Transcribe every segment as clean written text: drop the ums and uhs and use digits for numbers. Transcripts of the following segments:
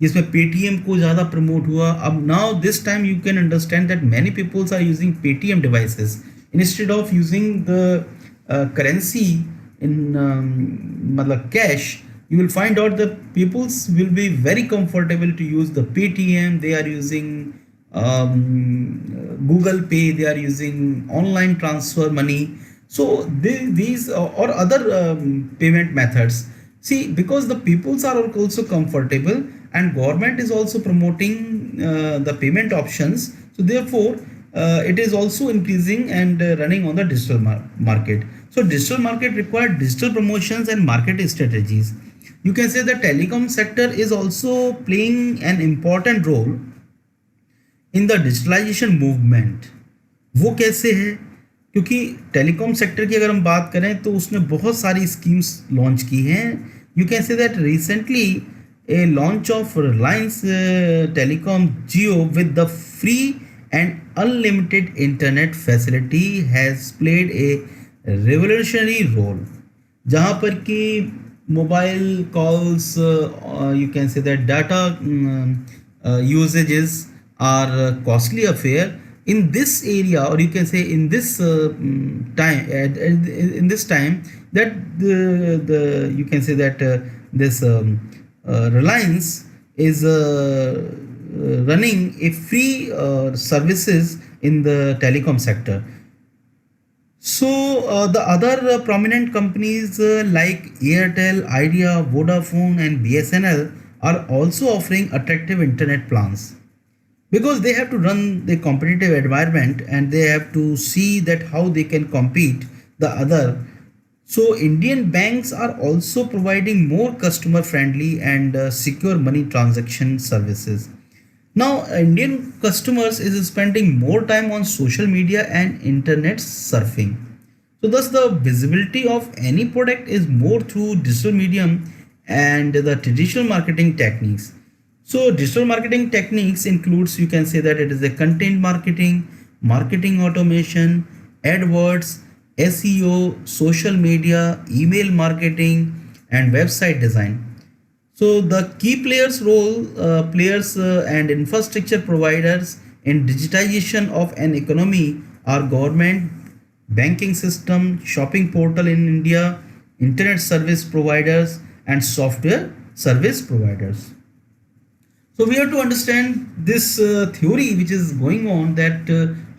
जिसमें पेटीएम को ज़्यादा प्रमोट हुआ. अब now this time you can understand that many peoples are using Paytm devices instead of using the currency in मतलब cash. You will find out that peoples will be very comfortable to use the Paytm. They are using Google Pay. They are using online transfer money. So these or other payment methods. See, because the peoples are also comfortable and government is also promoting the payment options. So therefore, it is also increasing and running on the digital market. So digital market require digital promotions and market strategies. You can say the telecom sector is also playing an important role in the digitalisation movement. वो कैसे है? क्योंकि telecom sector की अगर हम बात करें तो उसने बहुत सारी स्कीम्स लॉन्च की हैं. You can say that recently a launch of Reliance telecom Jio with the free and unlimited internet facility has played a revolutionary role, जहाँ पर कि mobile calls, you can say that data usages are costly affair in this area, or you can say in this time in this time that the you can say that this Reliance is running a free services in the telecom sector. So the other prominent companies like Airtel, Idea, Vodafone and BSNL are also offering attractive internet plans, because they have to run the competitive environment and they have to see that how they can compete the other. So Indian banks are also providing more customer friendly and secure money transaction services. Now Indian customers is spending more time on social media and internet surfing, so thus the visibility of any product is more through digital medium and the traditional marketing techniques. So digital marketing techniques includes, you can say that it is a content marketing, marketing automation, AdWords, SEO, social media, email marketing and website design. So the key players and infrastructure providers in digitization of an economy are government, banking system, shopping portal in India, internet service providers and software service providers. So we have to understand this theory which is going on, that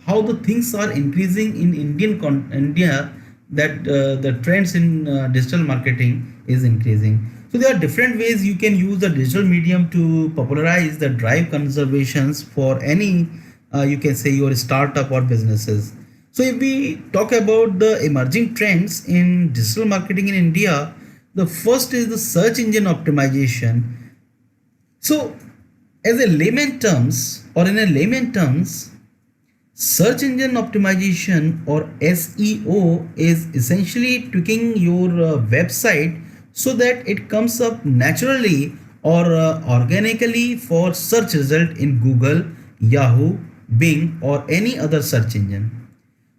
how the things are increasing in India, that the trends in digital marketing is increasing. So there are different ways you can use the digital medium to popularize the drive conservations for any you can say your startup or businesses. So if we talk about the emerging trends in digital marketing in India, the first is the search engine optimization. So as a layman terms, or in a layman terms, search engine optimization or SEO is essentially tweaking your website so that it comes up naturally or organically for search result in Google, Yahoo, Bing or any other search engine.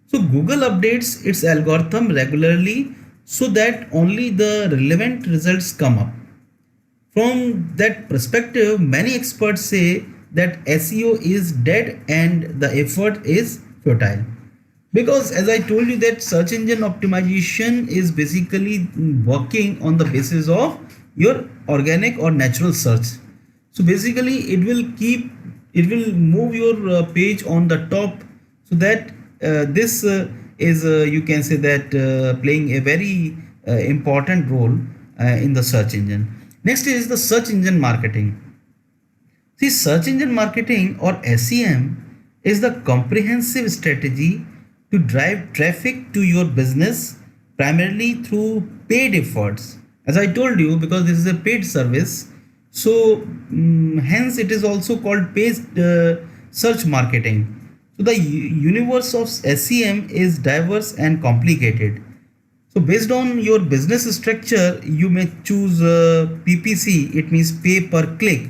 So Google updates its algorithm regularly so that only the relevant results come up. From that perspective, many experts say that SEO is dead and the effort is futile. Because as I told you that search engine optimization is basically working on the basis of your organic or natural search. So basically it will move your page on the top, so that this is you can say that playing a very important role in the search engine. Next is the search engine marketing. See, search engine marketing or SEM is the comprehensive strategy to drive traffic to your business primarily through paid efforts. As I told you, because this is a paid service, so hence it is also called paid search marketing. So the universe of SEM is diverse and complicated. So based on your business structure, you may choose PPC, it means pay per click,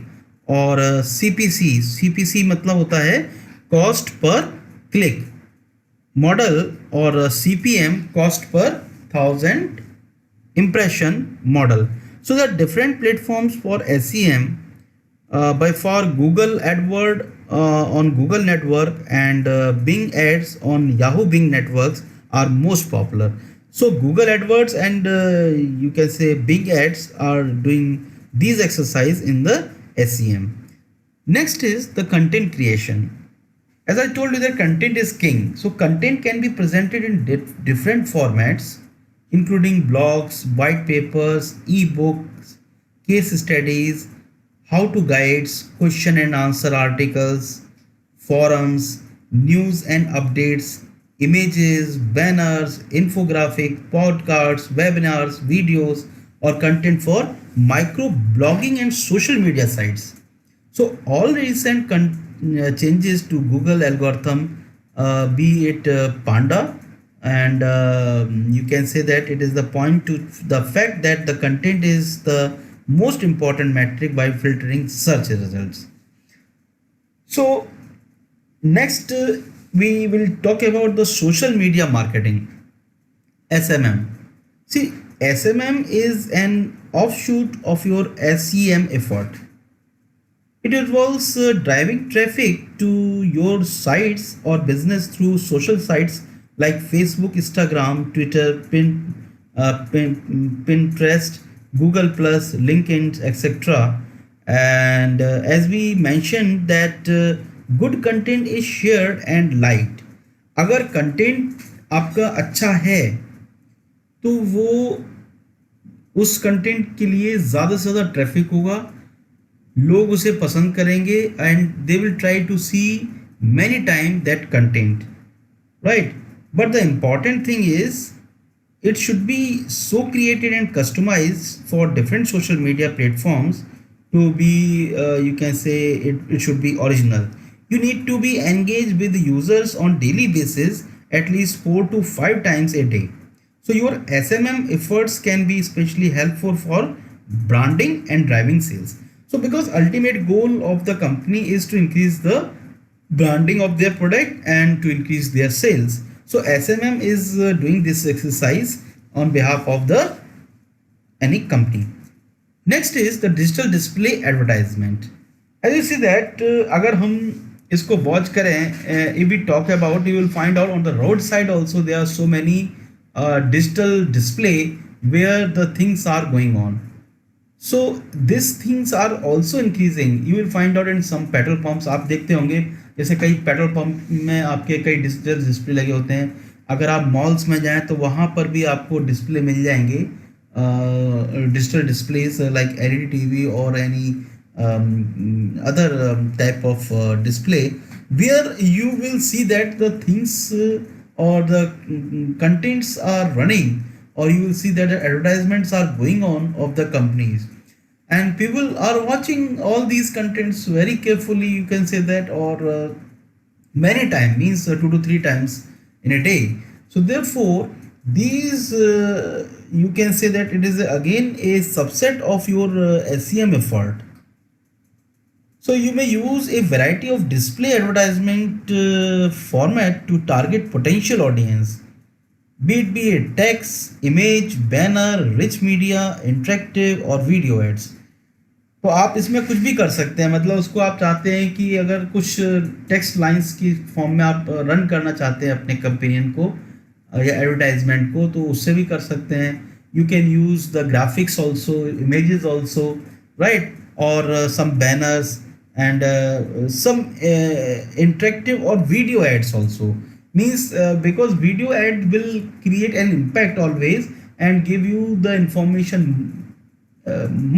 और CPC मतलब होता है cost per click model, और CPM cost per 1000 impression model. So the different platforms for SEM By far, Google AdWord on Google Network and Bing ads on Yahoo Bing networks are most popular. So Google AdWords and you can say Bing ads are doing these exercise in the SEM. Next is the content creation. As I told you that content is king. So content can be presented in different formats, including blogs, white papers, ebooks, case studies, how to guides, question and answer articles, forums, news and updates, images, banners, infographic, podcasts, webinars, videos, or content for micro blogging and social media sites. So all recent changes to Google algorithm, be it Panda, and you can say that it is the point to the fact that the content is the most important metric by filtering search results. So next we will talk about the social media marketing, SMM. See, SMM is an offshoot of your SEM effort. It involves driving traffic to your sites or business through social sites like Facebook, Instagram, Twitter, Pinterest, Google Plus, LinkedIn, etc. And as we mentioned that good content is shared and liked. अगर content आपका अच्छा है तो वो उस content के लिए ज़्यादा से ज़्यादा ट्रैफिक होगा, लोग उसे पसंद करेंगे and they will try to see many time that content, right. But the important thing is it should be so created and customized for different social media platforms to be you can say it should be original. You need to be engaged with users on daily basis at least 4 to 5 times a day. So your SMM efforts can be especially helpful for branding and driving sales. So because ultimate goal of the company is to increase the branding of their product and to increase their sales. So SMM is doing this exercise on behalf of the any company. Next is the digital display advertisement. As you see that अगर हम इसको watch करें, if we talk about, you will find out on the roadside also there are so many digital display where the things are going on. So these things are also increasing. You will find out in some petrol pumps. आप देखते होंगे जैसे कई petrol pump में आपके कई digital display लगे होते हैं. अगर आप मॉल्स में जाएं तो वहाँ पर भी आपको डिस्प्ले मिल जाएंगे, digital displays like LED TV और any other type of display where you will see that the things or the contents are running, or you will see that the advertisements are going on of the companies and people are watching all these contents very carefully, you can say that, or many times, means 2 to 3 times in a day. So therefore these you can say that it is again a subset of your SEM effort. So you may use a variety of display advertisement format to target potential audience, be it text, image, banner, rich media, interactive और video ads. तो आप इसमें कुछ भी कर सकते हैं. मतलब उसको आप चाहते हैं कि अगर कुछ टेक्स्ट लाइंस की फॉर्म में आप रन करना चाहते हैं अपने कंपेनियन को या एडवर्टाइजमेंट को, तो उससे भी कर सकते हैं. You can use the graphics also, images also, right, और सम banners and some interactive or video ads also. Means because video ad will create an impact always and give you the information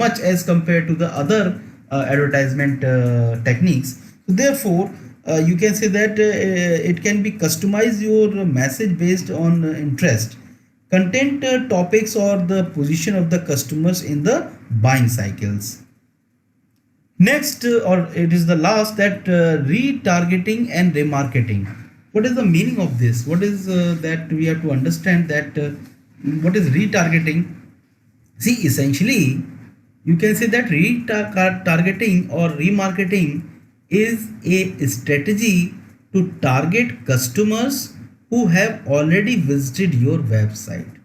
much as compared to the other advertisement techniques. So therefore you can say that it can be customized your message based on interest, content, topics, or the position of the customers in the buying cycles. Next, or it is the last, that retargeting and remarketing. What is the meaning of this? What is that we have to understand that what is retargeting? See, essentially, you can say that retargeting or remarketing is a strategy to target customers who have already visited your website.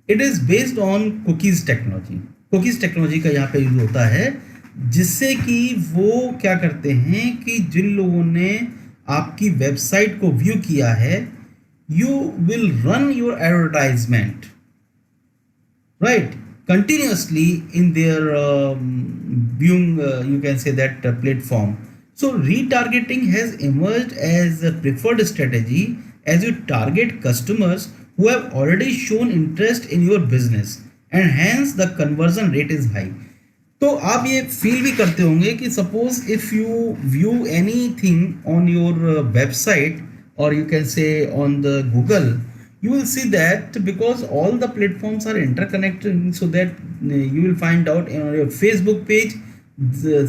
It is based on cookies technology. Cookies technology का यहाँ पे use होता है जिससे कि वो क्या करते हैं कि जिन लोगों ने आपकी वेबसाइट को व्यू किया है, you will run your advertisement, right, continuously in their viewing, you can say that platform. So retargeting has emerged as a preferred strategy as you target customers who have already shown interest in your business, and hence the conversion rate is high. तो आप ये feel भी करते होंगे कि suppose if you view anything on your website और you can say on the Google, you will see that because all the platforms are interconnected, so that you will find out on your Facebook page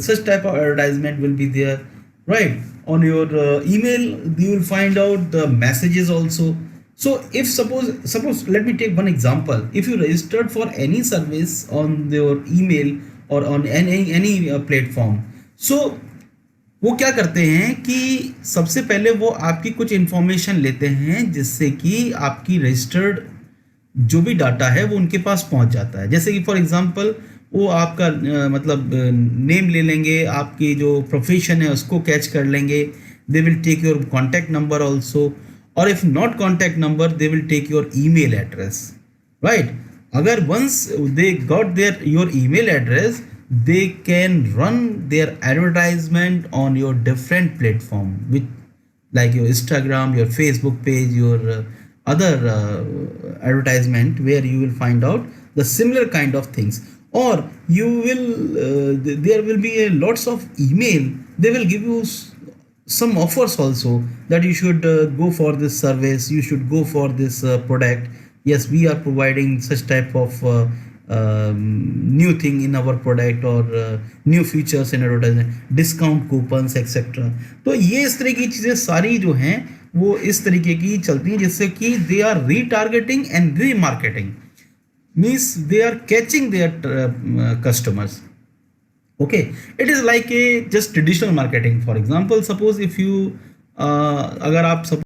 such type of advertisement will be there, right? On your email you will find out the messages also. So if suppose let me take one example. If you registered for any service on your email or on any platform, so वो क्या करते हैं कि सबसे पहले वो आपकी कुछ इंफॉर्मेशन लेते हैं जिससे कि आपकी रजिस्टर्ड जो भी डाटा है वो उनके पास पहुंच जाता है। जैसे कि फॉर एग्जांपल वो आपका मतलब नेम ले लेंगे, आपकी जो प्रोफेशन है उसको कैच कर लेंगे, they will take your contact number also, और if not contact number they will take your email address, right? अगर once they got their your email address, they can run their advertisement on your different platform, with like your Instagram, your Facebook page, your other advertisement, where you will find out the similar kind of things. Or you will there will be a lots of email, they will give you some offers also, that you should go for this service, you should go for this product. Yes, we are providing such type of new thing in our product, or new features in advertisement, discount coupons etc. तो ये इस तरह की चीज़ें सारी जो हैं वो इस तरीके की चलती हैं, जिससे कि they are retargeting and remarketing, means they are catching their customers. Okay, it is like a just traditional marketing. For example, suppose if you अगर आप